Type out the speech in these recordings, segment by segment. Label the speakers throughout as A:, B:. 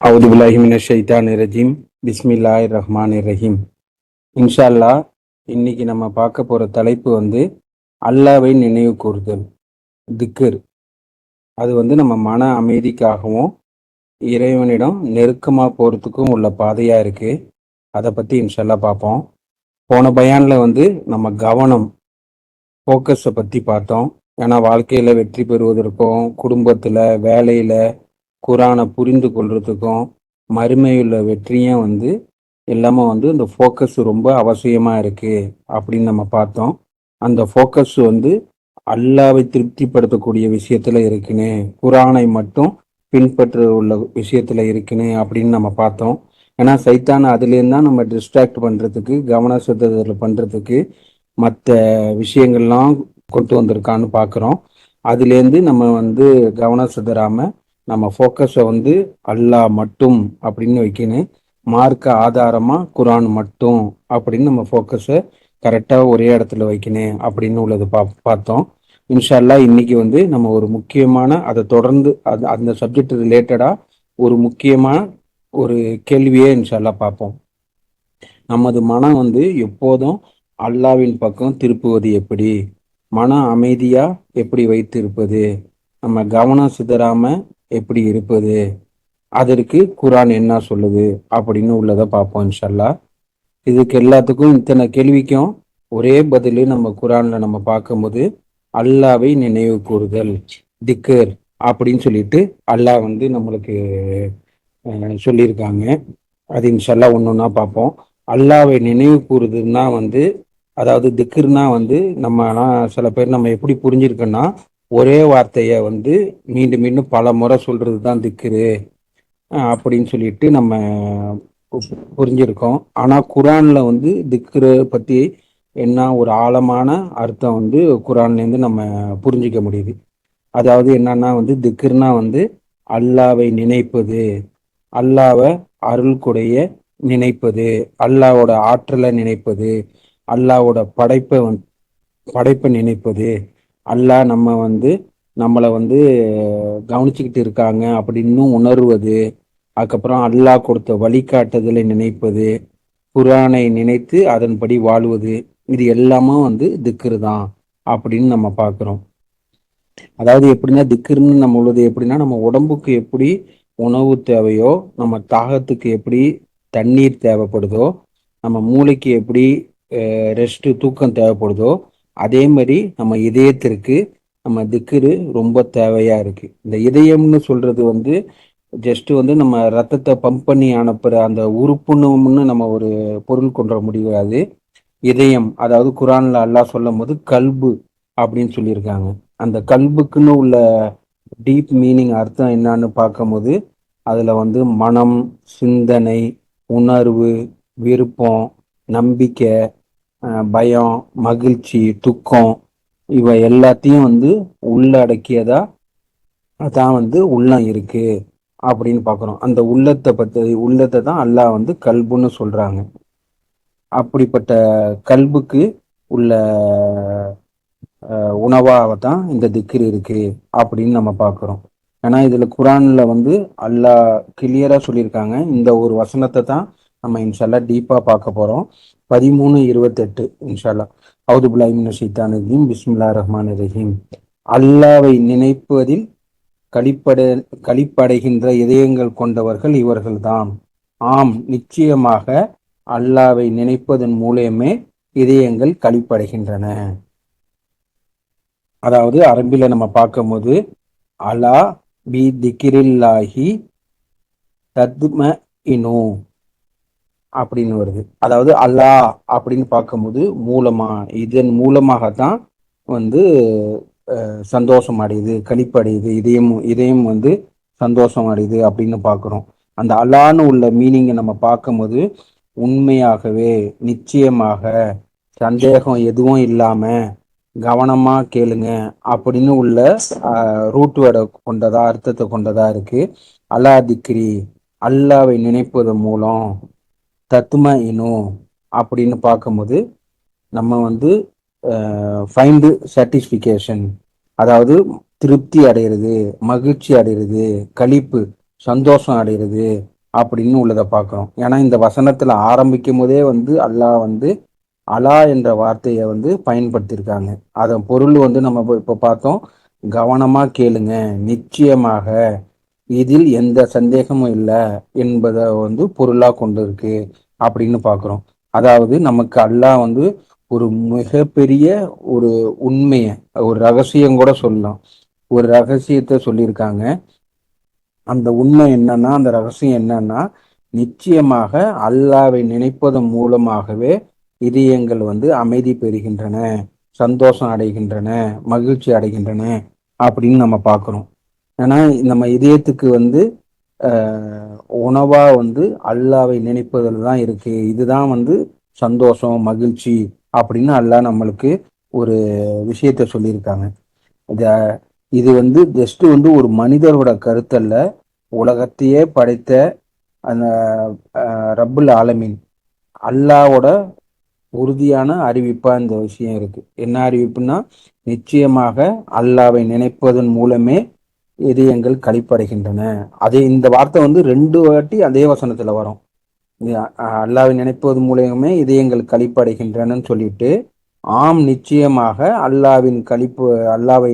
A: அவுது பில்லாஹி மினஷ் ஷைத்தானிர் ரஜீம். பிஸ்மில்லாஹிர் ரஹ்மானிர் ரஹீம். இன்ஷா அல்லாஹ் இன்னைக்கு நம்ம பார்க்க போற தலைப்பு அல்லாஹ்வை நினைவு கூறுதல், திக்ர். அது நம்ம மன அமைதிக்காகவும் இறைவனிடம் நெருக்கமா போறதுக்கும் உள்ள பாதையா இருக்கு. அதை பத்தி இன்ஷா அல்லாஹ் பார்ப்போம். போன பயான்ல நம்ம கவனம், ஃபோக்கஸை பத்தி பார்த்தோம். ஏன்னா வாழ்க்கையில வெற்றி பெறுவதற்கும், குடும்பத்துல, வேலையில குரானை புரிந்து கொள்றதுக்கும், மறுமையுள்ள வெற்றியும் எல்லாமே இந்த ஃபோக்கஸ் ரொம்ப அவசியமா இருக்கு அப்படின்னு நம்ம பார்த்தோம். அந்த ஃபோக்கஸ் அல்லாவை திருப்திப்படுத்தக்கூடிய விஷயத்துல இருக்குன்னு, குரானை மட்டும் பின்பற்ற உள்ள விஷயத்துல இருக்குன்னு அப்படின்னு நம்ம பார்த்தோம். ஏன்னா சைத்தான அதுலேருந்து தான் நம்ம டிஸ்ட்ராக்ட் பண்றதுக்கு, கவன சிதறல் பண்றதுக்கு மற்ற விஷயங்கள்லாம் கொண்டு வந்திருக்கான்னு பார்க்குறோம். அதுலேருந்து நம்ம கவனம் சிதறாம நம்ம ஃபோக்கஸை அல்லாஹ் மட்டும் அப்படின்னு வைக்கணும். மார்க்க ஆதாரமா குரான் மட்டும் அப்படின்னு நம்ம ஃபோக்கஸை கரெக்டாக ஒரே இடத்துல வைக்கணும் அப்படின்னு உள்ளது பார்த்தோம். இன்ஷா அல்லாஹ் இன்னைக்கு நம்ம ஒரு முக்கியமான, அதை தொடர்ந்து அந்த சப்ஜெக்ட் ரிலேட்டடா ஒரு முக்கியமான ஒரு கேள்வியே இன்ஷா அல்லாஹ் பார்ப்போம். நமது மனம் எப்போதும் அல்லாவின் பக்கம் திருப்புவது எப்படி, மன அமைதியா எப்படி வைத்து இருப்பது, நம்ம கவனம் சிதறாம எப்படி இருப்பது, அதற்கு குரான் என்ன சொல்லுது அப்படின்னு உள்ளதை பார்ப்போம் இன்ஷா அல்லாஹ். இதுக்கு எல்லாத்துக்கும், இத்தனை கேள்விக்கும் ஒரே பதில் நம்ம குரான்ல நம்ம பார்க்கும்போது அல்லாவை நினைவு கூறுதல், திக்கர் அப்படின்னு சொல்லிட்டு அல்லாஹ் நம்மளுக்கு சொல்லியிருக்காங்க. அது இன்ஷா அல்லாஹ் ஒன்னொன்னா பார்ப்போம். அல்லாவை நினைவு கூறுதுன்னா அதாவது திக்ர்னா நம்மலாம் சில பேர் நம்ம எப்படி புரிஞ்சிருக்கோன்னா, ஒரே வார்த்தையை மீண்டும் மீண்டும் பல முறை சொல்றது தான் திக்ரு அப்படின்னு சொல்லிட்டு நம்ம புரிஞ்சிருக்கோம். ஆனா குரான்ல திக்ரு பத்தி என்ன ஒரு ஆழமான அர்த்தம் குரான்லேருந்து நம்ம புரிஞ்சிக்க முடியுது. அதாவது என்னன்னா திக்ர்னா அல்லாவை நினைப்பது, அல்லாவை அருள்குடைய நினைப்பது, அல்லாவோட ஆற்றலை நினைப்பது, அல்லாவோட படைப்பை நினைப்பது, அல்லாஹ் நம்மளை கவனிச்சுக்கிட்டு இருக்காங்க அப்படின்னு உணர்வது, அதுக்கப்புறம் அல்லாஹ் கொடுத்த வழிகாட்டுதலை நினைப்பது, குரானை நினைத்து அதன்படி வாழ்வது, இது எல்லாமே திக்ரு தான் அப்படின்னு நம்ம பார்க்குறோம். அதாவது எப்படின்னா திக்ருன்னு நம்ம உள்ளது எப்படின்னா, நம்ம உடம்புக்கு எப்படி உணவு தேவையோ, நம்ம தாகத்துக்கு எப்படி தண்ணீர் தேவைப்படுதோ, நம்ம மூளைக்கு எப்படி ரெஸ்ட் தூக்கம் தேவைப்படுதோ, அதே மாதிரி நம்ம இதயத்திற்கு நம்ம திக்ரு ரொம்ப தேவையா இருக்கு. இந்த இதயம்னு சொல்றது ஜஸ்ட் நம்ம ரத்தத்தை பம்ப் பண்ணி அனுப்புற அந்த உறுப்புன்னு நம்ம ஒரு பொருள் கொண்டு முடியாது. இதயம், அதாவது குரான்ல அல்லாஹ் சொல்லும் போது கல்பு அப்படின்னு சொல்லியிருக்காங்க. அந்த கல்புக்குன்னு உள்ள டீப் மீனிங் அர்த்தம் என்னன்னு பார்க்கும்போது அதுல மனம், சிந்தனை, உணர்வு, விருப்பம், நம்பிக்கை, பயம், மகிழ்ச்சி, துக்கம், இவை எல்லாத்தையும் உள்ளடக்கியதா அதான் உள்ளம் இருக்கு அப்படின்னு பார்க்குறோம். அந்த உள்ளத்தை தான் அல்லாஹ் கல்புன்னு சொல்றாங்க. அப்படிப்பட்ட கல்புக்கு உள்ள உணவாக தான் இந்த திக்ர் இருக்கு அப்படின்னு நம்ம பார்க்குறோம். ஏன்னா இதுல குரான்ல அல்லாஹ் கிளியரா சொல்லியிருக்காங்க. இந்த ஒரு வசனத்தை தான் நம்ம இன்ஷால்லா டீப்பா பார்க்க போறோம். 13:28 இன்ஷால்லா. அவுது பில்லாஹி மினஷ் ஷைத்தானிர் ரஜீம். பிஸ்மில்லாஹிர் ரஹ்மானிர் ரஹீம். அல்லாவை நினைப்பதில் களிப்படைகின்ற இதயங்கள் கொண்டவர்கள் இவர்கள்தான். ஆம், நிச்சயமாக அல்லாவை நினைப்பதன் மூலமே இதயங்கள் களிப்படைகின்றன. அதாவது அரபில நம்ம பார்க்கும்போது அலா பி திக்ரில்லாஹி தத்மஇனு அப்படின்னு வருது. அதாவது அல்லாஹ் அப்படின்னு பார்க்கும்போது மூலமா, இதன் மூலமாகத்தான் சந்தோஷம் அடையுது, களிப்படையுது, இதயம் சந்தோஷம் அடையுது அப்படின்னு பார்க்குறோம். அந்த அல்லான்னு உள்ள மீனிங்கை நம்ம பார்க்கும்போது உண்மையாகவே, நிச்சயமாக, சந்தேகம் எதுவும் இல்லாம கவனமா கேளுங்க அப்படின்னு உள்ள ரூட் வேர்டை கொண்டதா, அர்த்தத்தை கொண்டதா இருக்கு. அல்லா திக்ரி, அல்லாவை நினைப்பதன் மூலம், தத்தும இனு அப்படின்னு பார்க்கும்போது நம்ம ஃபைண்ட் சாட்டிஸ்ஃபிகேஷன், அதாவது திருப்தி அடைகிறது, மகிழ்ச்சி அடைகிறது, களிப்பு, சந்தோஷம் அடைகிறது, அப்படின்னு உள்ளதை பார்க்குறோம். ஏன்னா இந்த வசனத்தில் ஆரம்பிக்கும் போதே வந்து அல்லாஹ் வந்து அலா என்ற வார்த்தையை வந்து பயன்படுத்தியிருக்காங்க. அதன் பொருள் வந்து நம்ம இப்போ பார்த்தோம், கவனமாக கேளுங்க, நிச்சயமாக இதில் எந்த சந்தேகமும் இல்லை என்பதை வந்து பொருளாக கொண்டு இருக்கு அப்படின்னு பார்க்குறோம். அதாவது நமக்கு அல்லாஹ் வந்து ஒரு மிகப்பெரிய ஒரு உண்மையை, ஒரு ரகசியம் கூட சொல்லலாம், ஒரு ரகசியத்தை சொல்லியிருக்காங்க. அந்த உண்மை என்னன்னா, அந்த ரகசியம் என்னன்னா, நிச்சயமாக அல்லாவை நினைப்பதன் மூலமாகவே இதயங்கள் வந்து அமைதி பெறுகின்றன, சந்தோஷம் அடைகின்றன, மகிழ்ச்சி அடைகின்றன அப்படின்னு நம்ம பார்க்குறோம். ஏன்னா நம்ம இதயத்துக்கு வந்து உணவா வந்து அல்லாவை நினைப்பதில் தான் இருக்கு. இதுதான் வந்து சந்தோஷம், மகிழ்ச்சி அப்படின்னு அல்லாஹ் நம்மளுக்கு ஒரு விஷயத்த சொல்லியிருக்காங்க. இது வந்து ஜஸ்ட் வந்து ஒரு மனிதரோட கருத்தல்ல, உலகத்தையே படைத்த அந்த ரப்புல் ஆலமீன் அல்லாவோட உறுதியான அறிவிப்பா இந்த விஷயம் இருக்கு. என்ன அறிவிப்புனா, நிச்சயமாக அல்லாவை நினைப்பதன் மூலமே இதயங்கள் களிப்படைகின்றன. அதே இந்த வார்த்தை வந்து 2 வாட்டி அதே வசனத்துல வரும். அல்லாவை நினைப்பது மூலமே இதயங்கள் களிப்படைகின்றனன்னு சொல்லிட்டு, ஆம் நிச்சயமாக அல்லாவின் களிப்பு அல்லாவை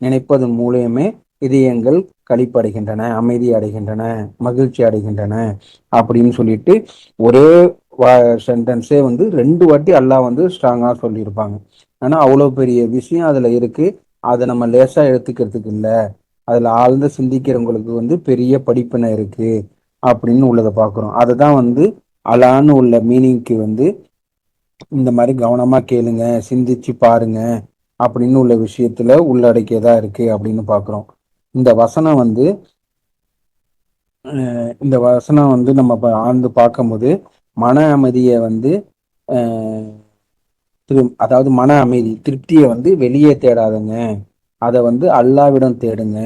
A: நினைப்பதன் மூலமே இதயங்கள் களிப்படைகின்றன, அமைதி அடைகின்றன, மகிழ்ச்சி அடைகின்றன அப்படின்னு சொல்லிட்டு ஒரே சென்டென்ஸே வந்து 2 வாட்டி அல்லாஹ் வந்து ஸ்ட்ராங்கா சொல்லியிருப்பாங்க. ஆனா அவ்வளவு பெரிய விஷயம் அதுல இருக்கு. அதை நம்ம லேசா எடுத்துக்கிறதுக்கு இல்லை, அதுல ஆழ்ந்து சிந்திக்கிறவங்களுக்கு வந்து பெரிய படிப்பினை இருக்கு அப்படின்னு உள்ளதை பார்க்குறோம். அதுதான் வந்து அலான்னு உள்ள மீனிங்க்கு வந்து இந்த மாதிரி கவனமா கேளுங்க, சிந்திச்சு பாருங்க அப்படின்னு உள்ள விஷயத்துல உள்ளடக்கியதா இருக்கு அப்படின்னு பார்க்குறோம். இந்த வசனம் வந்து நம்ம ஆழ்ந்து பார்க்கும்போது மன அமைதியை வந்து அதாவது மன அமைதி திருப்தியை வந்து வெளியே தேடாதுங்க, அதை வந்து அல்லாவிடம் தேடுங்க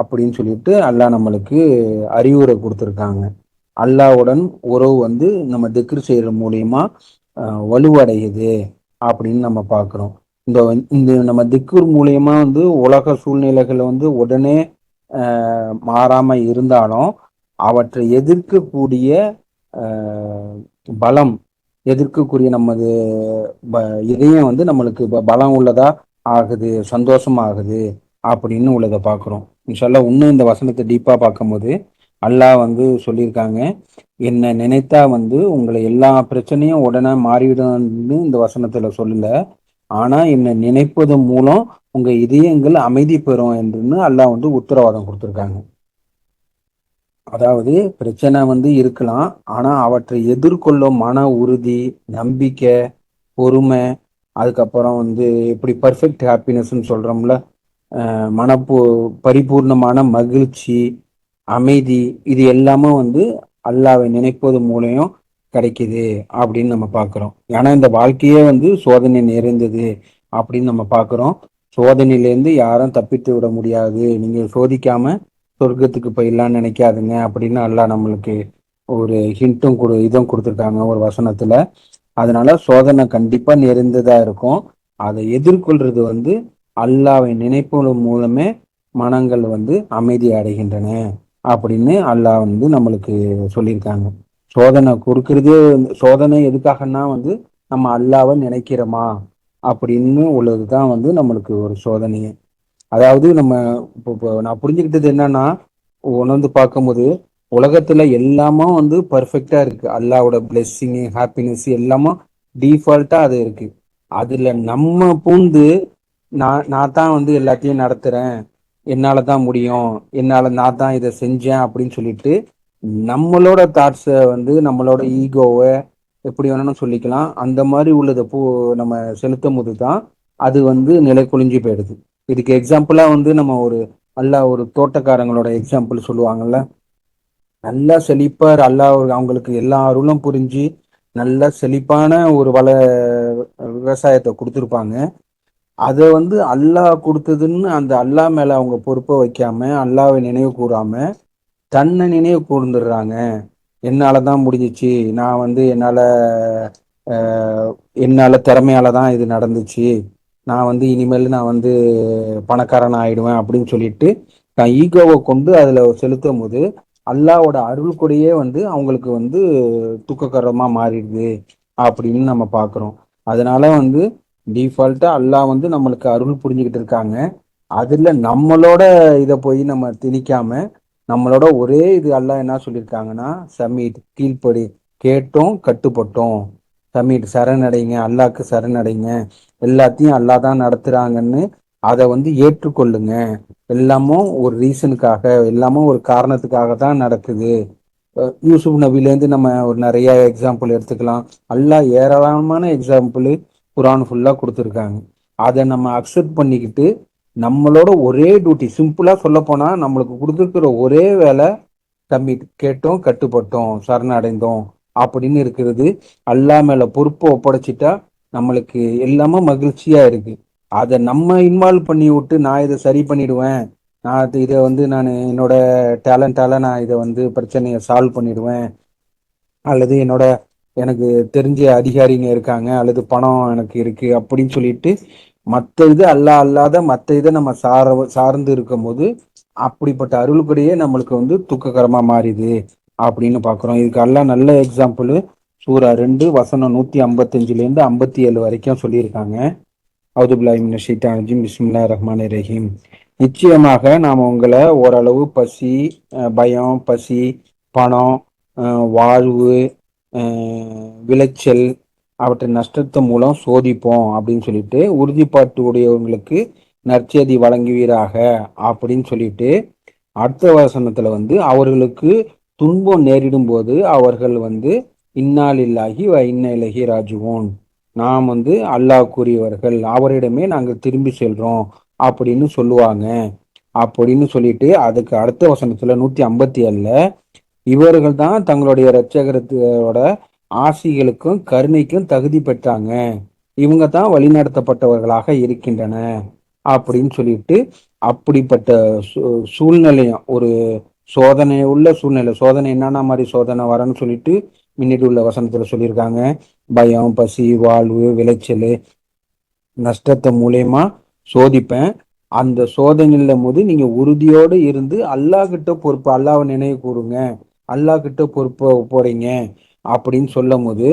A: அப்படின்னு சொல்லிட்டு அல்லாஹ் நம்மளுக்கு அறிவுரை கொடுத்துருக்காங்க. அல்லாவுடன் உறவு வந்து நம்ம திக்ரு செய்யற மூலியமா வலுவடையுது அப்படின்னு நம்ம பார்க்குறோம். இந்த நம்ம திக்ர் மூலியமா வந்து உலக சூழ்நிலைகளை வந்து உடனே மாறாம இருந்தாலும் அவற்றை எதிர்க்கக்கூடிய பலம், எதிர்க்கக்கூடிய நமது இதயம் வந்து நம்மளுக்கு பலம் உள்ளதா ஆகுது, சந்தோஷமா ஆகுது அப்படின்னு உள்ளதை பார்க்குறோம். இன்ஷால்லா இன்னும் இந்த வசனத்தை டீப்பா பார்க்கும்போது அல்லாஹ் வந்து சொல்லியிருக்காங்க, என்னை நினைத்தா வந்து உங்களை எல்லா பிரச்சனையும் உடனே மாறிவிடும்னு இந்த வசனத்துல சொல்லல, ஆனா என்னை நினைப்பது மூலம் உங்க இதயங்கள் அமைதி பெறும் என்று அல்லாஹ் வந்து உத்தரவாதம் கொடுத்துருக்காங்க. அதாவது பிரச்சனை வந்து இருக்கலாம், ஆனா அவற்றை எதிர்கொள்ளும் மன உறுதி, நம்பிக்கை, பொறுமை, அதுக்கப்புறம் வந்து எப்படி பர்ஃபெக்ட் ஹாப்பினஸ்ன்னு சொல்றோம்ல, பரிபூர்ணமான மகிழ்ச்சி, அமைதி, இது எல்லாமே வந்து அல்லாவை நினைப்பது மூலம் கிடைக்குது அப்படின்னு நம்ம பார்க்குறோம். ஏன்னா இந்த வாழ்க்கையே வந்து சோதனை நிறைந்தது அப்படின்னு நம்ம பார்க்குறோம். சோதனையிலேருந்து யாரும் தப்பித்து விட முடியாது, நீங்க சோதிக்காம சொர்க்கத்துக்கு போயிடலாம்னு நினைக்காதுங்க அப்படின்னு அல்லாஹ் நம்மளுக்கு ஒரு ஹிண்ட்டும் இதுவும் கொடுத்துருக்காங்க ஒரு வசனத்துல. அதனால சோதனை கண்டிப்பா நிறைந்ததா இருக்கும். அதை எதிர்கொள்றது வந்து அல்லாவை நினைப்பதன் மூலமே மனங்கள் வந்து அமைதி அடைகின்றன அப்படின்னு அல்லாஹ் வந்து நம்மளுக்கு சொல்லியிருக்காங்க. சோதனை கொடுக்கறதே, சோதனை எதுக்காகனா வந்து நம்ம அல்லாவை நினைக்கிறோமா அப்படின்னு உள்ளதுதான் வந்து நம்மளுக்கு ஒரு சோதனையே. அதாவது நம்ம இப்போ நான் புரிஞ்சுக்கிட்டது என்னன்னா, உணர்ந்து பார்க்கும்போது உலகத்துல எல்லாமும் வந்து பர்ஃபெக்டா இருக்கு. அல்லாவோட பிளெஸ்ஸிங், ஹாப்பினஸ் எல்லாமும் டிஃபால்ட்டா அது இருக்கு. அதுல நம்ம பூந்து நான் தான் வந்து எல்லாத்தையும் நடத்துறேன், என்னால தான் முடியும், நான் தான் இதை செஞ்சேன் அப்படின்னு சொல்லிட்டு நம்மளோட தாட்ஸை வந்து நம்மளோட ஈகோவை எப்படி வேணும்னு சொல்லிக்கலாம், அந்த மாதிரி உள்ளதை நம்ம செலுத்தும் போது தான் அது வந்து நிலை குலைஞ்சு போயிடுது. இதுக்கு எக்ஸாம்பிளா வந்து நம்ம ஒரு தோட்டக்காரங்களோட எக்ஸாம்பிள் சொல்லுவாங்கல்ல. நல்லா செழிப்பார் அல்லாஹ் அவங்களுக்கு எல்லா அருளும் புரிஞ்சு நல்ல செழிப்பான ஒரு விவசாயத்தை கொடுத்துருப்பாங்க. அதை வந்து அல்லாஹ் கொடுத்ததுன்னு அந்த அல்லாஹ் மேல அவங்க பொறுப்பை வைக்காம, அல்லாவை நினைவு கூறாம தன்னை நினைவு கூர்ந்துடுறாங்க. என்னாலதான் முடிஞ்சிச்சு, நான் வந்து என்னால திறமையால தான் இது நடந்துச்சு, நான் வந்து இனிமேல் நான் வந்து பணக்காரன் ஆயிடுவேன் அப்படின்னு சொல்லிட்டு நான் ஈகோவை கொண்டு அதுல செலுத்தும் போது அல்லாவோட அருள் கொடையே வந்து அவங்களுக்கு வந்து துக்ககரமா மாறிடுது அப்படின்னு நம்ம பார்க்குறோம். அதனால வந்து டிஃபால்ட்டா அல்லாஹ் வந்து நம்மளுக்கு அருள் புரிஞ்சுக்கிட்டு இருக்காங்க. அதுல நம்மளோட இதை போய் நம்ம திணிக்காம நம்மளோட ஒரே இது அல்லாஹ் என்ன சொல்லியிருக்காங்கன்னா, சமீட் கீழ்ப்படி, கேட்டோம் கட்டுப்பட்டோம், சமீட் சரணடைங்க, அல்லாஹ்க்கு சரணடைங்க, எல்லாத்தையும் அல்லாஹ் தான் நடத்துறாங்கன்னு அதை வந்து ஏற்றுக்கொள்ளுங்க. எல்லாமும் ஒரு ரீசனுக்காக, எல்லாமும் ஒரு காரணத்துக்காக தான் நடக்குது. யூசுப் நபிலேருந்து நம்ம ஒரு நிறைய எக்ஸாம்பிள் எடுத்துக்கலாம். அல்லாஹ் ஏராளமான எக்ஸாம்பிள் குரான் ஃபுல்லா கொடுத்துருக்காங்க. அதை நம்ம அக்செப்ட் பண்ணிக்கிட்டு நம்மளோட ஒரே டியூட்டி, சிம்பிளா சொல்ல போனா நம்மளுக்கு கொடுத்துருக்கிற ஒரே வேலை கம்மி, கேட்டோம் கட்டுப்பட்டோம் சரணடைந்தோம் அப்படின்னு இருக்கிறது. அல்லாஹ் மேல பொறுப்பை ஒப்படைச்சிட்டா நம்மளுக்கு எல்லாமே மகிழ்ச்சியா இருக்கு. அதை நம்ம இன்வால்வ் பண்ணி விட்டு நான் இதை சரி பண்ணிடுவேன், நான் இதை வந்து நான் என்னோட டேலண்டால நான் இதை வந்து பிரச்சனையை சால்வ் பண்ணிடுவேன், அல்லது எனக்கு தெரிஞ்ச அதிகாரிங்க இருக்காங்க, அல்லது பணம் எனக்கு இருக்கு அப்படின்னு சொல்லிட்டு மற்ற இது அல்லாத மற்ற இதை நம்ம சார்ந்து இருக்கும் போது அப்படிப்பட்ட அருள்படியே நம்மளுக்கு வந்து துக்ககரமா மாறிது அப்படின்னு பாக்குறோம். இதுக்கு எல்லாம் நல்ல எக்ஸாம்பிள் சூரா 2 வசனம் 155 57 வரைக்கும் சொல்லியிருக்காங்க. அவுதுபில்லாஹி மினஷ் ஷைத்தானிர் ரஜீம். பிஸ்மில்லாஹிர் ரஹ்மானிர் ரஹீம். நிச்சயமாக நாம் உங்களை ஓரளவு பசி, பயம், பசி, பணம், வாழ்வு, விளைச்சல் அவற்றின் நஷ்டத்து மூலம் சோதிப்போம் அப்படின்னு சொல்லிட்டு, உறுதிப்பாட்டு உடையவங்களுக்கு நற்செய்தி வழங்குவீராக அப்படின்னு சொல்லிட்டு, அடுத்த வசனத்துல வந்து அவர்களுக்கு துன்பம் நேரிடும் போது அவர்கள் வந்து இன்னா லில்லாஹி வ இன்ன இலைஹி ராஜிஊன், நாம் வந்து அல்லாஹ் கூறியவர்கள், அவரிடமே நாங்கள் திரும்பி செல்றோம் அப்படின்னு சொல்லுவாங்க அப்படின்னு சொல்லிட்டு, அதுக்கு அடுத்த வசனத்துல 157ல இவர்கள் தான் தங்களுடைய இரட்சகரோட ஆசிகளுக்கும் கருணைக்கும் தகுதி பெற்றாங்க, இவங்க தான் வழிநடத்தப்பட்டவர்களாக இருக்கின்றன அப்படின்னு சொல்லிட்டு, அப்படிப்பட்ட சூழ்நிலையும் ஒரு சோதனை உள்ள சூழ்நிலை, சோதனை என்னன்னா மாதிரி சோதனை வரன்னு சொல்லிட்டு முன்னாடி உள்ள வசனத்துல சொல்லியிருக்காங்க. பயம், பசி, வாழ்வு, விளைச்சல், நஷ்டத்தை மூலயமா சோதிப்பேன். அந்த சோதனையில போது நீங்க உறுதியோடு இருந்து அல்லாஹ் கிட்ட பொறுப்பு, அல்லாஹ்வை நினைவு கூறுங்க, அல்லாஹ் கிட்ட பொறுப்பை போறீங்க அப்படின்னு சொல்லும் போது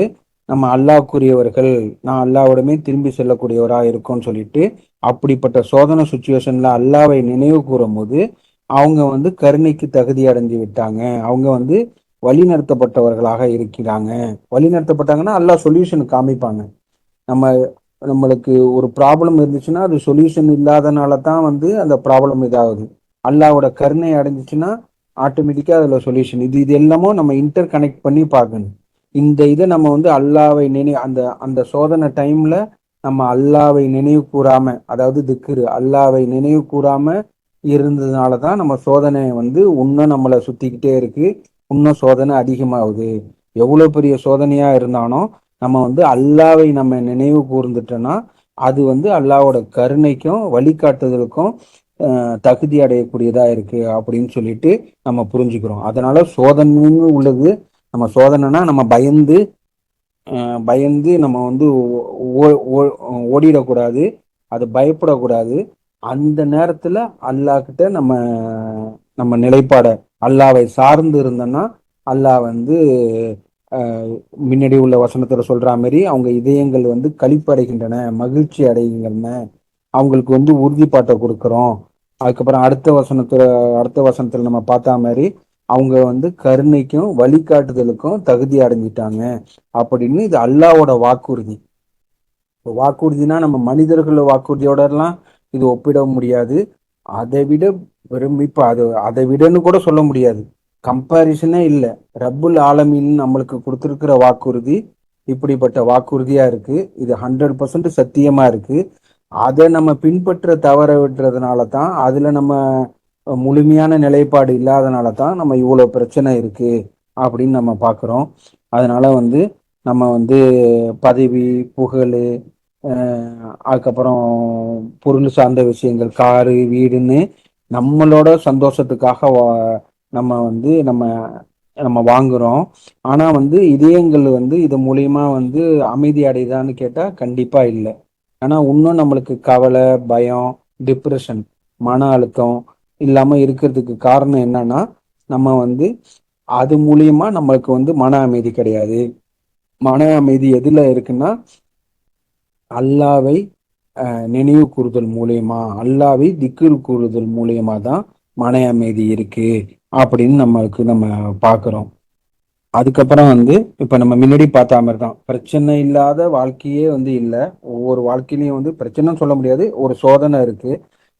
A: நம்ம அல்லாஹ்க்குரியவர்கள், நான் அல்லாஹ்விடமே திரும்பி செல்லக்கூடியவரா இருக்கோம்னு சொல்லிட்டு, அப்படிப்பட்ட சோதனை சுச்சுவேஷன்ல அல்லாஹ்வை நினைவு கூறும் போது அவங்க வந்து கருணைக்கு தகுதி அடைஞ்சு விட்டாங்க, அவங்க வந்து வழி நடத்தப்பட்டவர்களாக இருக்கிறாங்க. வழி நடத்தப்பட்டாங்கன்னா அல்லாஹ் சொல்யூஷன் காமிப்பாங்க. நம்மளுக்கு ஒரு ப்ராப்ளம் இருந்துச்சுன்னா அது சொல்யூஷன் இல்லாதனால தான் வந்து அந்த ப்ராப்ளம் இதாகுது. அல்லாஹ்வோட கருணை அடைஞ்சிச்சுன்னா ஆட்டோமேட்டிக்கா அதுல சொல்யூஷன். இது எல்லாமோ நம்ம இன்டர் கனெக்ட் பண்ணி பார்க்கணும். இந்த இதை நம்ம வந்து அல்லாஹ்வை அந்த அந்த சோதனை டைம்ல நம்ம அல்லாஹ்வை நினைவு கூறாம, அதாவது திக்ரு அல்லாஹ்வை நினைவு கூறாம இருந்ததுனால தான் நம்ம சோதனை வந்து இன்னும் நம்மளை சுத்திக்கிட்டே இருக்கு, இன்னும் சோதனை அதிகமாகுது. எவ்வளவு பெரிய சோதனையா இருந்தாலும் நம்ம வந்து அல்லாஹ்வை நம்ம நினைவு கூர்ந்துட்டோம்னா அது வந்து அல்லாஹ்வோட கருணைக்கும் வழிகாட்டுதலுக்கும் தகுதி அடையக்கூடியதா இருக்கு அப்படின்னு சொல்லிட்டு நம்ம புரிஞ்சுக்கிறோம். அதனால சோதனைன்னு உள்ளது, நம்ம சோதனைனா நம்ம பயந்து நம்ம வந்து ஓடிடக்கூடாது, அது பயப்படக்கூடாது. அந்த நேரத்துல அல்லாஹ் கிட்ட நம்ம நம்ம நிலைப்பாட அல்லாஹ்வை சார்ந்து இருந்தோம்னா அல்லாஹ் வந்து முன்னாடி உள்ள வசனத்துல சொல்ற மாதிரி அவங்க இதயங்கள் வந்து களிப்படைகின்றன, மகிழ்ச்சி அடைகின்றன, அவங்களுக்கு வந்து உறுதிப்பாட்டை கொடுக்குறோம். அதுக்கப்புறம் அடுத்த வசனத்துல நம்ம பார்த்தா மாதிரி அவங்க வந்து கருணைக்கும் வழிகாட்டுதலுக்கும் தகுதி அடைஞ்சிட்டாங்க அப்படின்னு. இது அல்லாஹ்வோட வாக்குறுதி. வாக்குறுதினா நம்ம மனிதர்கள் வாக்குறுதியோட எல்லாம் இது ஒப்பிட முடியாது. அதை விட இப்ப அதை விடன்னு கூட சொல்ல முடியாது, கம்பாரிசனே இல்லை. ரப்புல் ஆலமீன் நம்மளுக்கு கொடுத்துருக்கிற வாக்குறுதி இப்படிப்பட்ட வாக்குறுதியா இருக்கு. இது 100% சத்தியமா இருக்கு. அதை நம்ம பின்பற்ற தவற விட்டுறதுனால தான், அதுல நம்ம முழுமையான நிலைப்பாடு இல்லாதனால தான் நம்ம இவ்வளவு பிரச்சனை இருக்கு அப்படின்னு நம்ம பார்க்குறோம். அதனால வந்து நம்ம வந்து பதவி, புகழ், அதுக்கப்புறம் பொருள் சார்ந்த விஷயங்கள், காரு, வீடுன்னு நம்மளோட சந்தோஷத்துக்காக நம்ம வந்து நம்ம நம்ம வாங்குறோம். ஆனா வந்து இதயங்கள் வந்து இது மூலியமா வந்து அமைதி அடையுதான்னு கேட்டா கண்டிப்பா இல்லை. ஆனா இன்னும் நம்மளுக்கு கவலை, பயம், டிப்ரெஷன், மன அழுத்தம் இல்லாம இருக்கிறதுக்கு காரணம் என்னன்னா நம்ம வந்து அது மூலியமா நம்மளுக்கு வந்து மன அமைதி கிடையாது. மன அமைதி எதுல இருக்குன்னா, அல்லாவை நினைவு கூறுதல் மூலியமா, அல்லாவை திக்ர் கூறுதல் மூலியமா தான் மன அமைதி இருக்கு அப்படின்னு நம்ம பார்க்கிறோம். அதுக்கப்புறம் வந்து இப்ப நம்ம முன்னாடி பார்த்த மாதிரி தான், பிரச்சனை இல்லாத வாழ்க்கையே வந்து இல்லை. ஒவ்வொரு வாழ்க்கையிலையும் வந்து பிரச்சனைன்னு சொல்ல முடியாது, ஒரு சோதனை இருக்கு.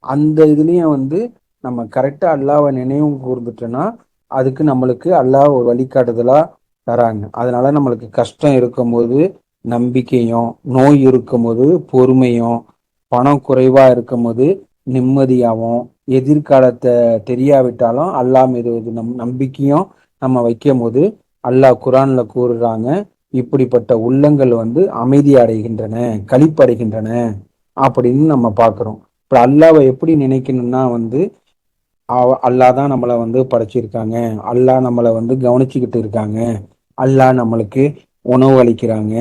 A: அந்த இதுலயும் வந்து நம்ம கரெக்டா அல்லாவை நினைவு கூர்ந்துட்டோம்னா அதுக்கு நம்மளுக்கு அல்லாஹ் ஒரு வழிகாட்டுதலா தராங்க. அதனால நம்மளுக்கு கஷ்டம் இருக்கும்போது நம்பிக்கையும், நோய் இருக்கும்போது பொறுமையும், பணம் குறைவா இருக்கும்போது நிம்மதியாகவும், எதிர்காலத்தை தெரியாவிட்டாலும் அல்லாஹ் மீது ஒரு நம்பிக்கையும் நம்ம வைக்கும் போது அல்லாஹ் குரான்ல கூறுறாங்க, இப்படிப்பட்ட உள்ளங்கள் வந்து அமைதி அடைகின்றன, களிப்படைகின்றன அப்படின்னு நம்ம பார்க்கிறோம். இப்ப அல்லாவை எப்படி நினைக்கணும்னா வந்து அல்லாஹ் தான் நம்மளை வந்து படைச்சிருக்காங்க, அல்லாஹ் நம்மளை வந்து கவனிச்சுக்கிட்டு இருக்காங்க, அல்லாஹ் நம்மளுக்கு உணவு அளிக்கிறாங்க,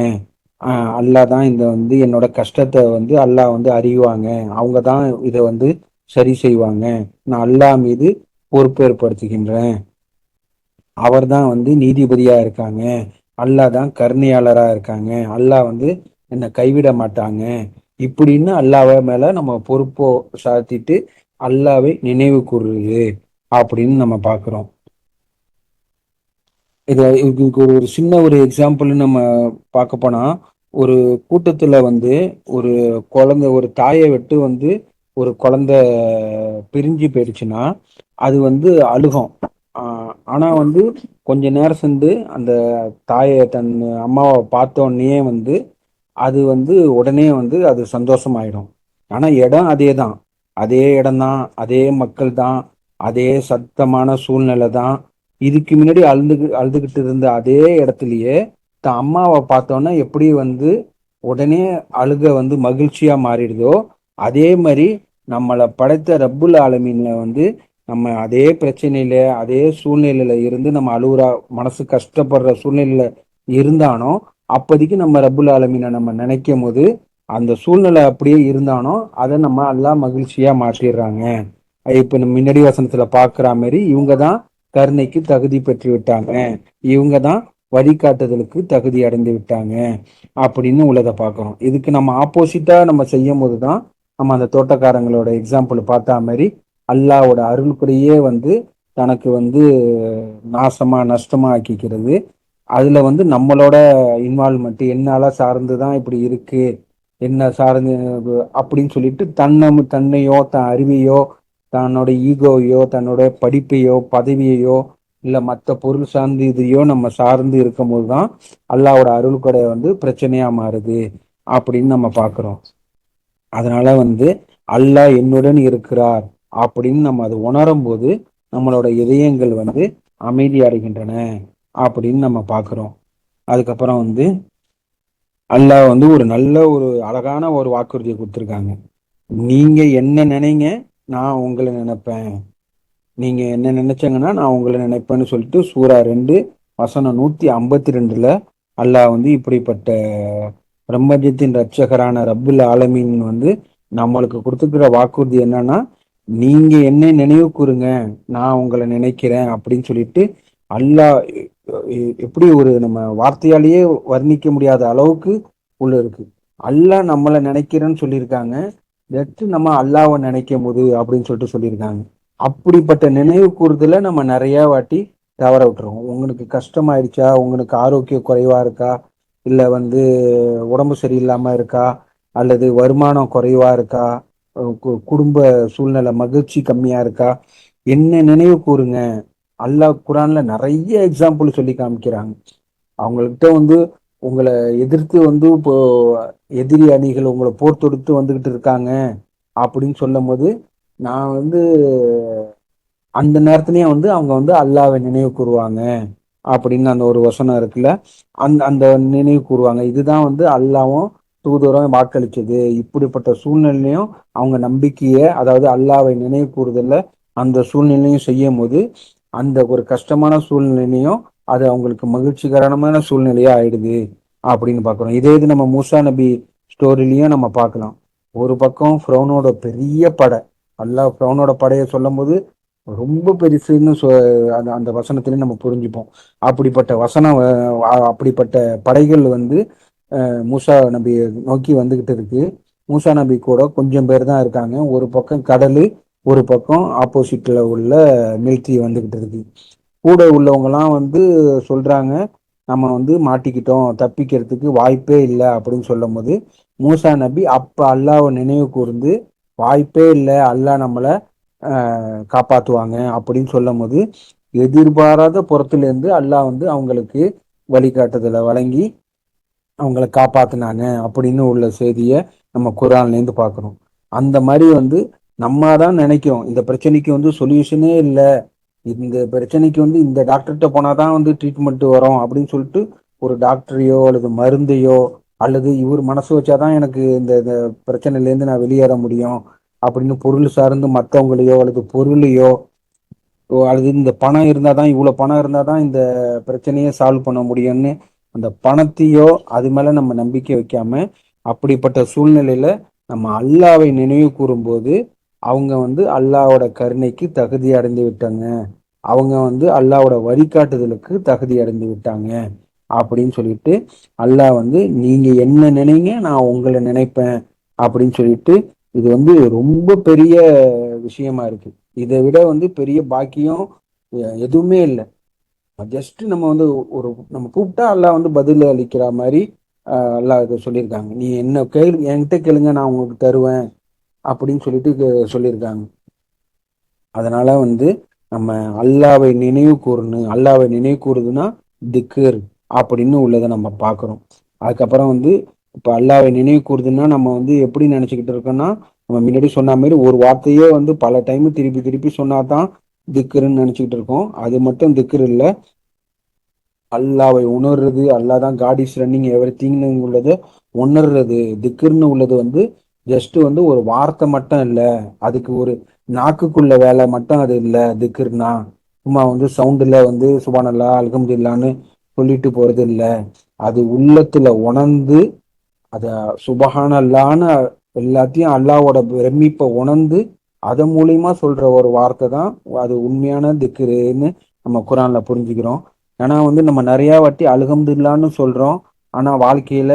A: அல்லாஹ் தான் இந்த வந்து என்னோட கஷ்டத்தை வந்து அல்லாஹ் வந்து அறிவாங்க, அவங்க தான் இதை வந்து சரி செய்வாங்க, நான் அல்லாஹ் மீது பொறுப்பேற்படுத்துகின்றேன், அவர் தான் வந்து நீதிபதியா இருக்காங்க, அல்லாஹ் தான் கருணையாளரா இருக்காங்க, அல்லாஹ் வந்து என்னை கைவிட மாட்டாங்க, இப்படின்னு அல்லாஹ் மேல நம்ம பொறுப்போ சாத்திட்டு அல்லாவை நினைவு கூறுறது அப்படின்னு நம்ம பார்க்கிறோம். இதுக்கு ஒரு சின்ன ஒரு எக்ஸாம்பிள் நம்ம பார்க்க போனா, ஒரு கூட்டத்துல வந்து ஒரு குழந்தை, ஒரு தாயை விட்டு வந்து ஒரு குழந்தை பிரிஞ்சு போயிடுச்சுன்னா அது வந்து அழுகும். ஆனா வந்து கொஞ்ச நேரம் சென்று அந்த தாயை, தன் அம்மாவை பார்த்த உடனே வந்து அது வந்து உடனே வந்து அது சந்தோஷமாயிடும். ஆனா இடம் அதே தான், அதே இடம்தான், அதே மக்கள் தான், அதே சத்தமான சூழ்நிலை தான். இதுக்கு முன்னாடி அழுதுகிட்டு இருந்த அதே இடத்துலயே தன் அம்மாவை பார்த்தோன்னா எப்படி வந்து உடனே அழுக வந்து மகிழ்ச்சியா மாறிடுதோ, அதே மாதிரி நம்மளை படைத்த ரப்புல் ஆலமீன்ல வந்து நம்ம அதே பிரச்சனையில, அதே சூழ்நிலையில இருந்து நம்ம அழுகுறா, மனசு கஷ்டப்படுற சூழ்நிலையில இருந்தானோ அப்போதைக்கு நம்ம ரப்புல் ஆலமீனை நம்ம நினைக்கும் போது அந்த சூழ்நிலை அப்படியே இருந்தானோ அதை நம்ம எல்லாம் மகிழ்ச்சியா மாற்றிடுறாங்க. இப்ப நம்ம முன்னாடி வசனத்துல பாக்குற மாதிரி இவங்க தான் கருணைக்கு தகுதி பெற்று விட்டாங்க, இவங்க தான் வழிகாட்டுதலுக்கு தகுதி அடைந்து விட்டாங்க அப்படின்னு உள்ளதை பார்க்கிறோம். இதுக்கு நம்ம ஆப்போசிட்டா நம்ம செய்யும் போதுதான் நம்ம அந்த தோட்டக்காரங்களோட எக்ஸாம்பிள் பார்த்தா மாதிரி அல்லாவோட அருள்படியே வந்து தனக்கு வந்து நாசமா நஷ்டமா ஆக்கிக்கிறது. அதுல வந்து நம்மளோட இன்வால்மெண்ட் என்னால சார்ந்துதான் இப்படி இருக்கு, என்ன சார்ந்து அப்படின்னு சொல்லிட்டு தன்னையோ தன் அறிவையோ தன்னோட ஈகோவையோ தன்னோட படிப்பையோ பதவியையோ இல்ல மற்ற பொருள் சார்ந்து இதையோ நம்ம சார்ந்து இருக்கும் போதுதான் அல்லாவோட அருள் கொடை வந்து பிரச்சனையா மாறுது அப்படின்னு நம்ம பாக்குறோம். அதனால வந்து அல்லாஹ் என்னுடன் இருக்கிறார் அப்படின்னு நம்ம அதை உணரும் போது நம்மளோட இதயங்கள் வந்து அமைதி அடைகின்றன அப்படின்னு நம்ம பார்க்கிறோம். அதுக்கப்புறம் வந்து அல்லாஹ் வந்து ஒரு நல்ல ஒரு அழகான ஒரு வாக்குறுதியை கொடுத்துருக்காங்க. நீங்க என்ன நினைங்க, நான் உங்களை நினைப்பேன், நீங்க என்ன நினைச்சங்கன்னா நான் உங்களை நினைப்பேன்னு சொல்லிட்டு சூரா 2 வசனம் 152 அல்லாஹ் வந்து இப்படிப்பட்ட பிரம்மஜத்தின் ரட்சகரான ரப்புல் ஆலமீன் வந்து நம்மளுக்கு கொடுத்துக்கிற வாக்குறுதி என்னன்னா, நீங்க என்ன நினைவு கூறுங்க, நான் உங்களை நினைக்கிறேன் அப்படின்னு சொல்லிட்டு அல்லாஹ் எப்படி ஒரு நம்ம வார்த்தையாலேயே வர்ணிக்க முடியாத அளவுக்கு உள்ள இருக்கு. அல்லாஹ் நம்மளை நினைக்கிறேன்னு சொல்லியிருக்காங்க, நம்ம அல்லாவை நினைக்கும் போது அப்படின்னு சொல்லிட்டு சொல்லியிருக்காங்க. அப்படிப்பட்ட நினைவு கூறுதல நம்ம நிறைய வாட்டி தவற விட்டுறோம். உங்களுக்கு கஷ்டமாயிடுச்சா, உங்களுக்கு ஆரோக்கிய குறைவா இருக்கா, இல்ல வந்து உடம்பு சரியில்லாம இருக்கா, அல்லது வருமானம் குறைவா இருக்கா, குடும்ப சூழ்நிலை மகிழ்ச்சி கம்மியா இருக்கா, என்ன நினைவு கூறுங்க. அல்லாஹ் குரான்ல நிறைய எக்ஸாம்பிள் சொல்லி காமிக்கிறாங்க. அவங்கள்ட்ட வந்து உங்களை எதிர்த்து வந்து இப்போ எதிரி அணிகள் உங்களை போர் தொடுத்து வந்துகிட்டு இருக்காங்க அப்படின்னு சொல்லும் போது நான் வந்து அந்த நேரத்திலயே வந்து அவங்க வந்து அல்லாவை நினைவு கூறுவாங்க அப்படின்னு அந்த ஒரு வசனம் இருக்குல்ல, அந்த அந்த நினைவு கூறுவாங்க. இதுதான் வந்து அல்லாவும் தூதரும் வாக்களிச்சது. இப்படிப்பட்ட சூழ்நிலையும் அவங்க நம்பிக்கைய, அதாவது அல்லாவை நினைவு கூறுதல்ல அந்த சூழ்நிலையும் செய்யும் போது அந்த ஒரு கஷ்டமான சூழ்நிலையும் அது அவங்களுக்கு மகிழ்ச்சிகரமான சூழ்நிலையா ஆயிடுது அப்படின்னு பாக்குறோம். இதே இது நம்ம மூசா நபி ஸ்டோரிலையும் நம்ம பார்க்கலாம். ஒரு பக்கம் ஃபிரௌனோட பெரிய படை, அல்லாஹ் ஃபிரௌனோட படையை சொல்லும் போது ரொம்ப பெருசுன்னு அந்த அந்த வசனத்திலே நம்ம புரிஞ்சுப்போம். அப்படிப்பட்ட வசனம் அப்படிப்பட்ட படைகள் வந்து மூசா நபியை நோக்கி வந்துகிட்டு இருக்கு. மூசா நபி கூட கொஞ்சம் பேர் தான் இருக்காங்க. ஒரு பக்கம் கடலு, ஒரு பக்கம் ஆப்போசிட்ல உள்ள மிலிட்ரி வந்துகிட்டு இருக்கு. கூட உள்ளவங்கலாம் வந்து சொல்றாங்க, நம்ம வந்து மாட்டிக்கிட்டோம், தப்பிக்கிறதுக்கு வாய்ப்பே இல்லை அப்படின்னு சொல்லும் போது மூசா நபி அப்ப அல்லாஹ்வை நினைவு கூர்ந்து, வாய்ப்பே இல்லை, அல்லாஹ் நம்மளை காப்பாத்துவாங்க அப்படின்னு சொல்லும் போது எதிர்பாராத புறத்துல இருந்து அல்லாஹ் வந்து அவங்களுக்கு வழிகாட்டுதலை வழங்கி அவங்கள காப்பாத்துனாங்க அப்படின்னு உள்ள செய்தியை நம்ம குர்ஆன்ல இருந்து பார்க்கிறோம். அந்த மாதிரி வந்து நம்ம தான் நினைக்கிறோம் இந்த பிரச்சனைக்கு வந்து சொல்யூஷனே இல்லை, இந்த பிரச்சனைக்கு வந்து இந்த டாக்டர்கிட்ட போனாதான் வந்து ட்ரீட்மெண்ட் வரும் அப்படின்னு சொல்லிட்டு ஒரு டாக்டரையோ அல்லது மருந்தையோ அல்லது இவர் மனசு வச்சாதான் எனக்கு இந்த பிரச்சனையில இருந்து நான் வெளியேற முடியும் அப்படின்னு பொருள் சார்ந்து மற்றவங்களையோ அல்லது பொருளையோ அல்லது இந்த பணம் இருந்தாதான், இவ்வளவு பணம் இருந்தாதான் இந்த பிரச்சனையை சால்வ் பண்ண முடியும்னு அந்த பணத்தையோ அது மேல நம்ம நம்பிக்கை வைக்காம அப்படிப்பட்ட சூழ்நிலையில நம்ம அல்லாவை நினைவு கூறும்போது அவங்க வந்து அல்லாவோட கருணைக்கு தகுதி அடைந்து விட்டாங்க, அவங்க வந்து அல்லாவோட வழிகாட்டுதலுக்கு தகுதி அடைந்து விட்டாங்க அப்படின்னு சொல்லிட்டு அல்லாஹ் வந்து நீங்க என்ன நினைங்க நான் உங்களை நினைப்பேன் அப்படின்னு சொல்லிட்டு இது வந்து ரொம்ப பெரிய விஷயமா இருக்கு. இதை விட வந்து பெரிய பாக்கியம் எதுவுமே இல்லை. ஜஸ்ட் நம்ம வந்து ஒரு நம்ம கூப்பிட்டா அல்லாஹ் வந்து பதில் அளிக்கிற மாதிரி அல்லாஹ் இதை சொல்லியிருக்காங்க. நீ என்ன என்கிட்ட கேளுங்க நான் உங்களுக்கு தருவேன் அப்படின்னு சொல்லிட்டு சொல்லியிருக்காங்க. அதனால வந்து நம்ம அல்லாவை நினைவு கூறணும். அல்லாவை நினைவு கூறுதுன்னா திக்ர் அப்படின்னு உள்ளதை நம்ம பார்க்கிறோம். அதுக்கப்புறம் வந்து இப்ப அல்லாவை நினைவு கூறுதுன்னா நம்ம வந்து எப்படி நினைச்சுக்கிட்டு இருக்கோம்னா, நம்ம முன்னாடி சொன்ன மாதிரி ஒரு வார்த்தையே வந்து பல டைம் திருப்பி திருப்பி சொன்னாதான் திக்ருன்னு நினைச்சுக்கிட்டு இருக்கோம். அது மட்டும் திக்ர் இல்லை, அல்லாவை உணர்றது, அல்லா தான் காட் இஸ் ரன்னிங் எவ்ரி திங்னு உள்ளது உணர்றது. திக்ர்னு உள்ளது வந்து ஜஸ்ட் வந்து ஒரு வார்த்தை மட்டும் இல்லை, அதுக்கு ஒரு நாக்குக்குள்ள வேலை மட்டும் அது இல்லை. திக்ர்னா சும்மா வந்து சவுண்டுல வந்து சுபானல்லா அல்ஹம்துலில்லான்னு சொல்லிட்டு போறது இல்லை, அது உள்ளத்துல உணர்ந்து அத சுபஹானல்லான்னு எல்லாத்தையும் அல்லாவோட பிரமிப்பை உணர்ந்து அதன் மூலியமா சொல்ற ஒரு வார்த்தை தான் அது உண்மையான திக்ருன்னு நம்ம குர்ஆன்ல புரிஞ்சுக்கிறோம். ஏன்னா வந்து நம்ம நிறைய வாட்டி அல்ஹம்துலில்லான்னு சொல்றோம், ஆனா வாழ்க்கையில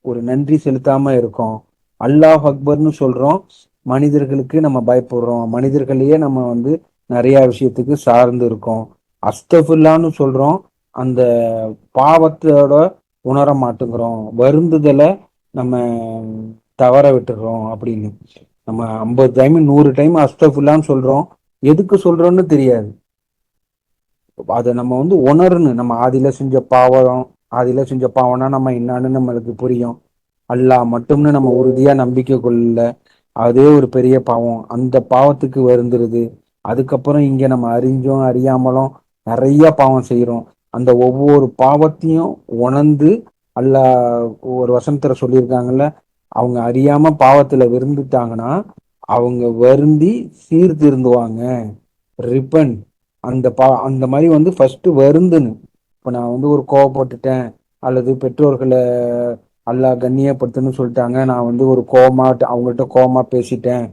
A: ஒரு நன்றி செலுத்தாம இருக்கோம். அல்லாஹ் அக்பர்னு சொல்றோம், மனிதர்களுக்கு நம்ம பயப்படுறோம், மனிதர்களையே நம்ம வந்து நிறைய விஷயத்துக்கு சார்ந்து இருக்கோம். அஸ்தஃபிருல்லான்னு சொல்றோம், அந்த பாவத்தோட உணர மாட்டேங்கிறோம், வருந்துதலை நம்ம தவற விட்டுறோம் அப்படின்னு. நம்ம 50 டைம் 100 டைம் அஸ்தஃபிருல்லான்னு சொல்றோம், எதுக்கு சொல்றோம்னு தெரியாது. அதை நம்ம வந்து உணரணும். நம்ம ஆதியில செஞ்ச பாவம்னா நம்ம என்னன்னு நம்மளுக்கு புரியும். அல்லாஹ் மட்டும்னு நம்ம உறுதியா நம்பிக்கை கொள்ள அதே ஒரு பெரிய பாவம், அந்த பாவத்துக்கு வருந்துருது. அதுக்கப்புறம் இங்க நம்ம அறிஞ்சும் அறியாமலும் நிறைய பாவம் செய்யறோம். அந்த ஒவ்வொரு பாவத்தையும் உணர்ந்து அல்லாஹ் ஒரு வசனத்துல சொல்லியிருக்காங்கல்ல, அவங்க அறியாம பாவத்துல விருந்துட்டாங்கன்னா அவங்க வருந்தி சீர்திருந்துவாங்க. ரிப்பன் அந்த மாதிரி வந்து ஃபர்ஸ்ட் வருந்துன்னு. இப்ப நான் வந்து ஒரு கோவப்பட்டுட்டேன் அல்லது பெற்றோர்களை அல்லாஹ் கண்ணியப்படுத்துன்னு சொல்லிட்டாங்க, நான் வந்து ஒரு அவங்கள்ட்ட கோவமா பேசிட்டேன்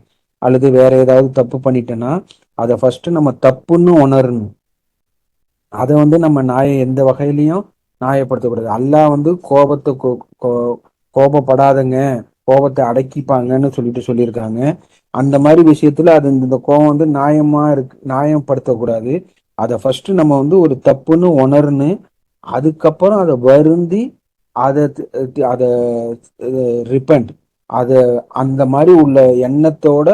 A: அல்லது வேற ஏதாவது தப்பு பண்ணிட்டேன்னா அதை ஃபர்ஸ்ட் நம்ம தப்புன்னு உணரணும். அதை வந்து நம்ம எந்த வகையிலையும் நியாயப்படுத்தக்கூடாது. அல்லாஹ் வந்து கோபப்படாதங்க, கோபத்தை அடக்கிப்பாங்கன்னு சொல்லிட்டு சொல்லியிருக்காங்க. அந்த மாதிரி விஷயத்துல அது இந்த கோபம் வந்து நியாயப்படுத்தக்கூடாது. அதை ஃபர்ஸ்ட் நம்ம வந்து ஒரு தப்புன்னு உணர்ந்து அதுக்கப்புறம் அதை வருந்தி அதை அதை ரிப்பன்ட் அதை அந்த மாதிரி உள்ள எண்ணத்தோட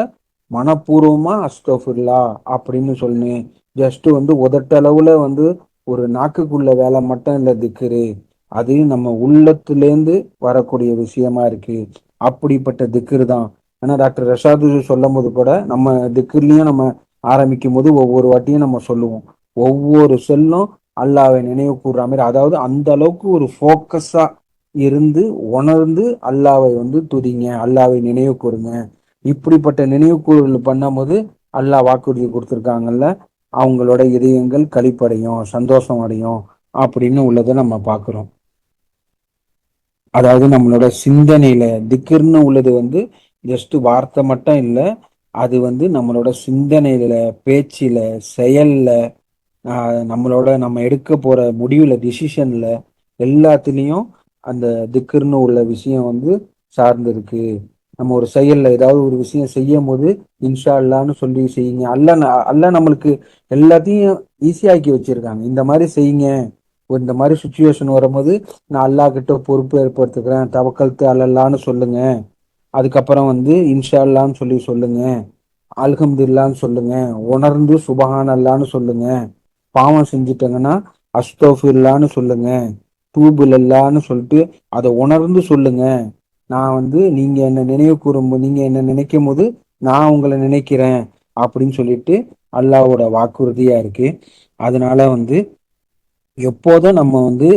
A: மனப்பூர்வமா அஸ்தஃபிருல்லா அப்படின்னு சொல்லு. ஜஸ்ட் வந்து உதட்டளவுல வந்து ஒரு நாக்குக்குள்ள வேலை மட்டும் இல்ல திக்ரு, அது நம்ம உள்ளத்திலேருந்து வரக்கூடிய விஷயமா இருக்கு. அப்படிப்பட்ட திக்ரு தான். ஏன்னா டாக்டர் ரஷாது சொல்லும் போது கூட நம்ம திக்ர்லயும் நம்ம ஆரம்பிக்கும் போது ஒவ்வொரு வாட்டியும் நம்ம சொல்லுவோம், ஒவ்வொரு சொல்லும் அல்லாவை நினைவு கூறுற மாதிரி, அதாவது அந்த அளவுக்கு ஒரு ஃபோக்கஸா இருந்து உணர்ந்து அல்லாவை வந்து துதிங்க, அல்லாவை நினைவு கூறுங்க. இப்படிப்பட்ட நினைவு கூறுதல் பண்ணும்போது அல்லாஹ் வாக்குறுதி கொடுத்துருக்காங்கல்ல, அவங்களோட இதயங்கள் களிப்படையும் சந்தோஷம் அடையும் அப்படின்னு உள்ளதை நம்ம பார்க்கிறோம். அதாவது நம்மளோட சிந்தனையில திக்ர்னு உள்ளது வந்து ஜஸ்ட் வார்த்தை மட்டும் இல்லை, அது வந்து நம்மளோட சிந்தனையில, பேச்சில, செயல்ல, நம்மளோட நம்ம எடுக்க போற முடிவுல, டிசிஷன்ல எல்லாத்துலயும் அந்த திக்ர்ன்னு உள்ள விஷயம் வந்து சார்ந்து இருக்கு. நம்ம ஒரு செயல்ல ஏதாவது ஒரு விஷயம் செய்யும்போது, இன்ஷா அல்லாஹ்ன்னு சொல்லி செய்யுங்க. அல்லாஹ் நம்மளுக்கு எல்லாத்தையும் ஈஸியாக்கி வச்சிருக்காங்க. இந்த மாரி செய்யுங்க. இந்த மாரி சிச்சுவேஷன் வரும்போது, நான் அல்லாஹ் கிட்ட பொறுப்பு ஏற்படுத்துக்கிறேன். தவக்கல்து அலல்லான்னு சொல்லுங்க. அதுக்கப்புறம் வந்து இன்ஷா அல்லாஹ்ன்னு சொல்லி சொல்லுங்க. அல்ஹம்துலில்லாஹ்ன்னு சொல்லுங்க. உணர்ந்து சுபஹான் அல்லாஹ்ன்னு சொல்லுங்க. பாவம் செஞ்சுட்டங்கன்னா அஸ்தோஃபிருல்லான்னு சொல்லுங்க. தூபுலல்லான்னு சொல்லிட்டு அதை உணர்ந்து சொல்லுங்க. நான் வந்து நீங்க என்ன நினைவு கூறும்போது, நீங்க என்ன நினைக்கும் போது நான் உங்களை நினைக்கிறேன் அப்படின்னு சொல்லிட்டு அல்லாஹ்வோட வாக்குறுதியா இருக்கு. அதனால வந்து எப்போதும் நம்ம வந்து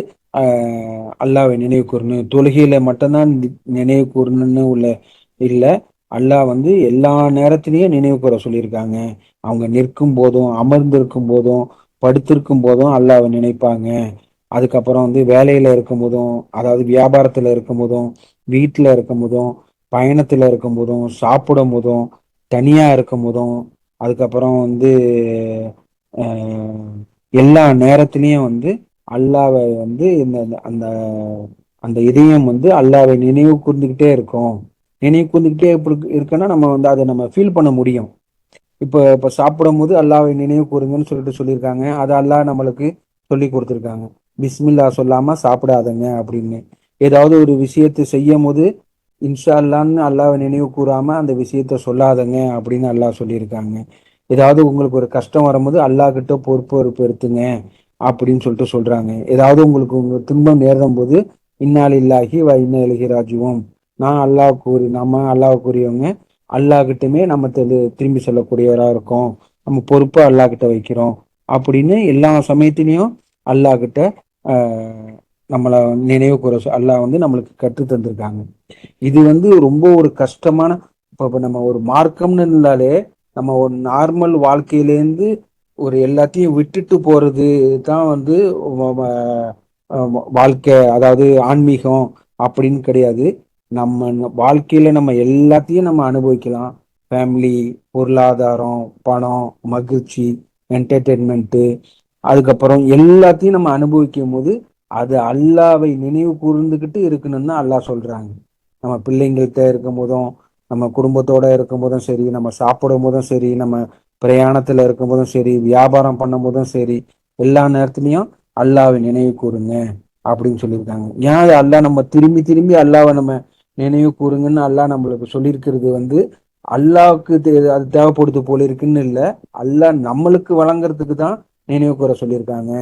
A: அல்லாஹ்வை நினைவு கூறணும். தொழுகையில மட்டும்தான் நினைவு கூறணும்னு உள்ள இல்ல. அல்லாஹ் வந்து எல்லா நேரத்திலையும் நினைவு கூற சொல்லியிருக்காங்க. அவங்க நிற்கும் போதும், அமர்ந்திருக்கும் போதும், படுத்திருக்கும் போதும் அல்லாஹ்வை நினைப்பாங்க. அதுக்கப்புறம் வந்து வேலையில இருக்கும் போதும், அதாவது வியாபாரத்துல இருக்கும் போதும், வீட்டுல இருக்கும் போதும், பயணத்துல இருக்கும் போதும், சாப்பிடும் போதும், தனியா இருக்கும் போதும், அதுக்கப்புறம் வந்து அஹ், எல்லா நேரத்திலையும் வந்து அல்லாஹ்வை வந்து அந்த அந்த இதயம் வந்து அல்லாஹ்வை நினைவு கூர்ந்துகிட்டே இருக்கும். நினைவு கூர்ந்துகிட்டே இருக்குன்னா நம்ம வந்து அதை நம்ம ஃபீல் பண்ண முடியும். இப்ப சாப்பிடும்போது அல்லாஹ்வை நினைவு கூருங்கன்னு சொல்லிட்டு சொல்லியிருக்காங்க. அது அல்லாஹ் நம்மளுக்கு சொல்லி கொடுத்துருக்காங்க. பிஸ்மில்லா சொல்லாம சாப்பிடாதங்க அப்படின்னு. ஏதாவது ஒரு விஷயத்தை செய்யும் போது இன்ஷா அல்லான்னு அல்லாஹ்வை நினைவு கூறாம அந்த விஷயத்த சொல்லாதங்க அப்படின்னு அல்லாஹ் சொல்லியிருக்காங்க. ஏதாவது உங்களுக்கு ஒரு கஷ்டம் வரும்போது அல்லாஹ் கிட்ட பொறுப்பு எடுத்துங்க அப்படின்னு சொல்லிட்டு சொல்றாங்க. ஏதாவது உங்களுக்கு உங்க துன்பம் நேரும் போது இன்னா லில்லாஹி இன்னா இலைஹி ராஜிஊன். நம்ம அல்லாஹ் கூறியவங்க அல்லாஹ்கிட்டமே நம்ம திரும்பி சொல்லக்கூடியவரா இருக்கோம். நம்ம பொறுப்பை அல்லாஹ் கிட்ட வைக்கிறோம் அப்படின்னு எல்லா சமயத்திலையும் அல்லாஹ் கிட்ட ஆஹ் நம்மளை நினைவு கூற அல்லாஹ் வந்து நம்மளுக்கு கற்று தந்திருக்காங்க. இது வந்து ரொம்ப ஒரு கஷ்டமான, இப்ப நம்ம ஒரு மார்க்கம்னு இருந்தாலே நம்ம ஒரு நார்மல் வாழ்க்கையிலேருந்து ஒரு எல்லாத்தையும் விட்டுட்டு போறது தான் வந்து வாழ்க்கை, அதாவது ஆன்மீகம் அப்படின்னு கிடையாது. நம்ம வாழ்க்கையில நம்ம எல்லாத்தையும் நம்ம அனுபவிக்கலாம். ஃபேமிலி, பொருளாதாரம், பணம், மகிழ்ச்சி, என்டர்டெயின்மெண்ட்டு, அதுக்கப்புறம் எல்லாத்தையும் நம்ம அனுபவிக்கும் போது அது அல்லாவை நினைவு கூர்ந்துகிட்டு இருக்கணும்னு தான் அல்லாஹ் சொல்றாங்க. நம்ம பிள்ளைங்கள்ட்ட இருக்கும் போதும், நம்ம குடும்பத்தோட இருக்கும் போதும் சரி, நம்ம சாப்பிடும் போதும் சரி, நம்ம பிரயாணத்துல இருக்கும் போதும் சரி, வியாபாரம் பண்ணும் போதும் சரி, எல்லா நேரத்துலயும் அல்லாவை நினைவு கூறுங்க அப்படின்னு சொல்லியிருக்காங்க. ஏன் அது அல்லாஹ் நம்ம திரும்பி திரும்பி அல்லாவை நம்ம நினைவு கூறுங்கன்னு அல்லாஹ் நம்மளுக்கு சொல்லியிருக்கிறது வந்து அல்லாவுக்கு அது தேவைப்படுது போல இருக்குன்னு இல்லை, அல்லாஹ் நம்மளுக்கு வழங்குறதுக்கு தான் நினைவு கூற சொல்லியிருக்காங்க.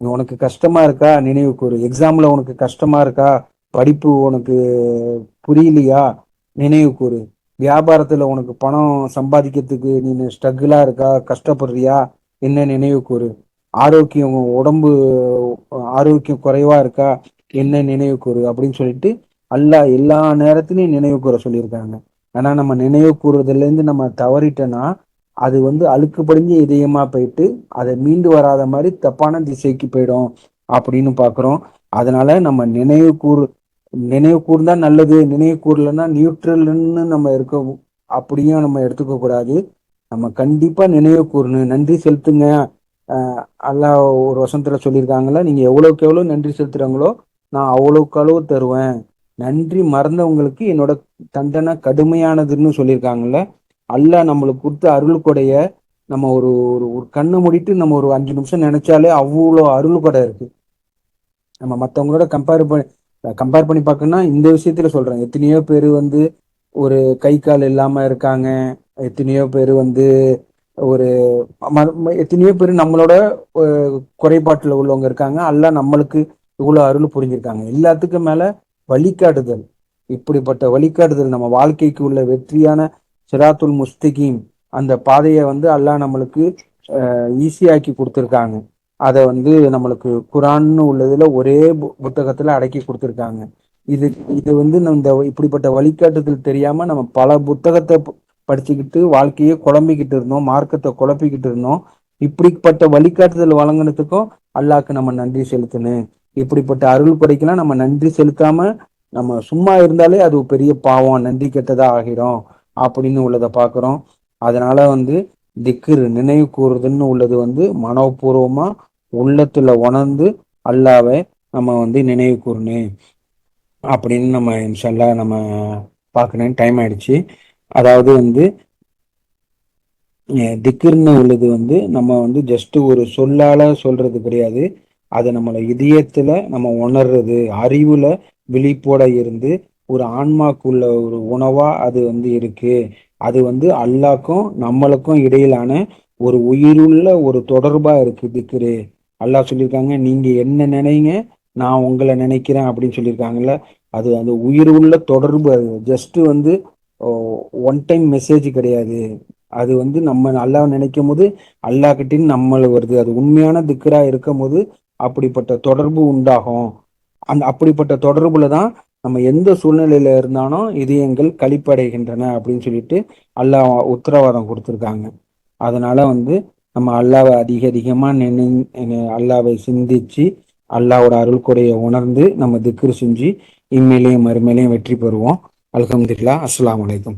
A: உனக்கு கஷ்டமா இருக்கா நினைவு கூறு. எக்ஸாம்ல உனக்கு கஷ்டமா இருக்கா, படிப்பு உனக்கு புரியலையா நினைவு கூறு. வியாபாரத்துல உனக்கு பணம் சம்பாதிக்கிறதுக்கு நீ ஸ்ட்ரகிளா இருக்கா, கஷ்டப்படுறியா, என்ன நினைவு கூறு. ஆரோக்கியம் உடம்பு ஆரோக்கியம் குறைவா இருக்கா, என்ன நினைவு கூறு அப்படின்னு சொல்லிட்டு அல்லாஹ் எல்லா நேரத்திலையும் நினைவு கூற சொல்லியிருக்காங்க. ஆனா நம்ம நினைவு கூறுறதுல இருந்து நம்ம தவறிட்டோன்னா அது வந்து அழுக்கு படிஞ்ச இதயமா போயிட்டு அதை மீண்டு வராத மாதிரி தப்பான திசைக்கு போயிடும் அப்படின்னு பாக்குறோம். அதனால நம்ம நினைவு கூர்ந்தா நல்லது, நினைவு கூறலன்னா நியூட்ரல்னு நம்ம இருக்க அப்படியும் நம்ம எடுத்துக்க கூடாது. நம்ம கண்டிப்பா நினைவு கூறணும், நன்றி செலுத்துங்க. அல்லாஹ் ஒரு வசனத்துல சொல்லியிருக்காங்களா, நீங்க எவ்வளவுக்கு எவ்வளவு நன்றி செலுத்துறாங்களோ நான் அவ்வளவுக்கு அளவு தருவேன். நன்றி மறந்தவங்களுக்கு என்னோட தண்டனை கடுமையானதுன்னு சொல்லியிருக்காங்கல்ல. அல்லாஹ் நம்மளுக்கு கொடுத்த அருள் கொடைய நம்ம ஒரு ஒரு ஒரு கண்ணை மூடிட்டு நம்ம ஒரு 5 நிமிஷம் நினைச்சாலே அவ்வளோ அருள் கொடை இருக்கு. நம்ம மற்றவங்களோட கம்பேர் பண்ணி பார்க்கணும்னா இந்த விஷயத்துல சொல்றேன். எத்தனையோ பேர் வந்து ஒரு கை கால் இல்லாம இருக்காங்க. எத்தனையோ பேர் வந்து ஒரு எத்தனையோ பேர் நம்மளோட குறைபாட்டுல உள்ளவங்க இருக்காங்க. அல்லாஹ் நம்மளுக்கு இவ்வளவு அருள் புரிஞ்சிருக்காங்க. எல்லாத்துக்கும் மேல வழிகாட்டுதல். இப்படிப்பட்ட வழிகாட்டுதல் நம்ம வாழ்க்கைக்கு உள்ள வெற்றியான சிராத்துல் முஸ்தகீம், அந்த பாதையை வந்து அல்லாஹ் நம்மளுக்கு ஈஸியாக்கி கொடுத்துருக்காங்க. அதை வந்து நம்மளுக்கு குரான்னு உள்ளதுல ஒரே புத்தகத்துல அடக்கி கொடுத்துருக்காங்க. இது இது வந்து இந்த இப்படிப்பட்ட வழிகாட்டுதல் தெரியாம நம்ம பல புத்தகத்தை படிச்சுக்கிட்டு வாழ்க்கையை குழம்பிக்கிட்டு இருந்தோம், மார்க்கத்தை குழப்பிக்கிட்டு இருந்தோம். இப்படிப்பட்ட வழிகாட்டுதல் வழங்கினதுக்கும் அல்லாஹ்க்கு நம்ம நன்றி செலுத்தணும். இப்படிப்பட்ட அருள் கொடைக்கெல்லாம் நம்ம நன்றி செலுத்தாம நம்ம சும்மா இருந்தாலே அது பெரிய பாவம், நன்றி கெட்டதா ஆகிரும் அப்படின்னு உள்ளதை பாக்குறோம். அதனால வந்து திக்ர் நினைவு கூறுதல்னு உள்ளது வந்து மனோபூர்வமா உள்ளத்துல உணர்ந்து அல்லாவை நம்ம வந்து நினைவு கூறணும் அப்படின்னு நம்ம இன்ஷால்லா நம்ம பார்க்கணும். டைம் ஆயிடுச்சு. அதாவது வந்து திக்ர்னு உள்ளது வந்து நம்ம வந்து ஜஸ்ட் ஒரு சொல்லால சொல்றது கிடையாது. அது நம்மள இதயத்துல நம்ம உணர்றது, அறிவுல விழிப்போட இருந்து ஒரு ஆன்மாக்குள்ள ஒரு உணவா அது வந்து இருக்கு. அது வந்து அல்லாஹ்க்கும் நம்மளுக்கும் இடையிலான ஒரு உயிருள்ள ஒரு தொடர்பா இருக்கு திக்ரு. அல்லாஹ் சொல்லியிருக்காங்க, நீங்க என்ன நினைங்க நான் உங்களை நினைக்கிறேன் அப்படின்னு சொல்லியிருக்காங்கல்ல. அது அந்த உயிர் உள்ள தொடர்பு. அது ஜஸ்ட் வந்து ஒன் டைம் மெசேஜ் கிடையாது. அது வந்து நம்ம அல்லாஹ் நினைக்கும் போது அல்லாஹ்கிட்டயும் நம்மள வருது. அது உண்மையான திக்ரா இருக்கும் போது அப்படிப்பட்ட தொடர்பு உண்டாகும். அந்த அப்படிப்பட்ட தொடர்புல தான் நம்ம எந்த சூழ்நிலையில இருந்தாலும் இதயங்கள் களிப்படைகின்றன அப்படின்னு சொல்லிட்டு அல்லாஹ் உத்தரவாதம் கொடுத்துருக்காங்க. அதனால வந்து நம்ம அல்லாவை அதிக அதிகமா அல்லாவை சிந்திச்சு அல்லாவோட அருள் கொடையை உணர்ந்து நம்ம திக்ரு செஞ்சு இம்மையிலையும் மறுமையிலையும் வெற்றி பெறுவோம். அல்ஹம்துலில்லாஹ். அஸ்ஸலாமு அலைக்கும்.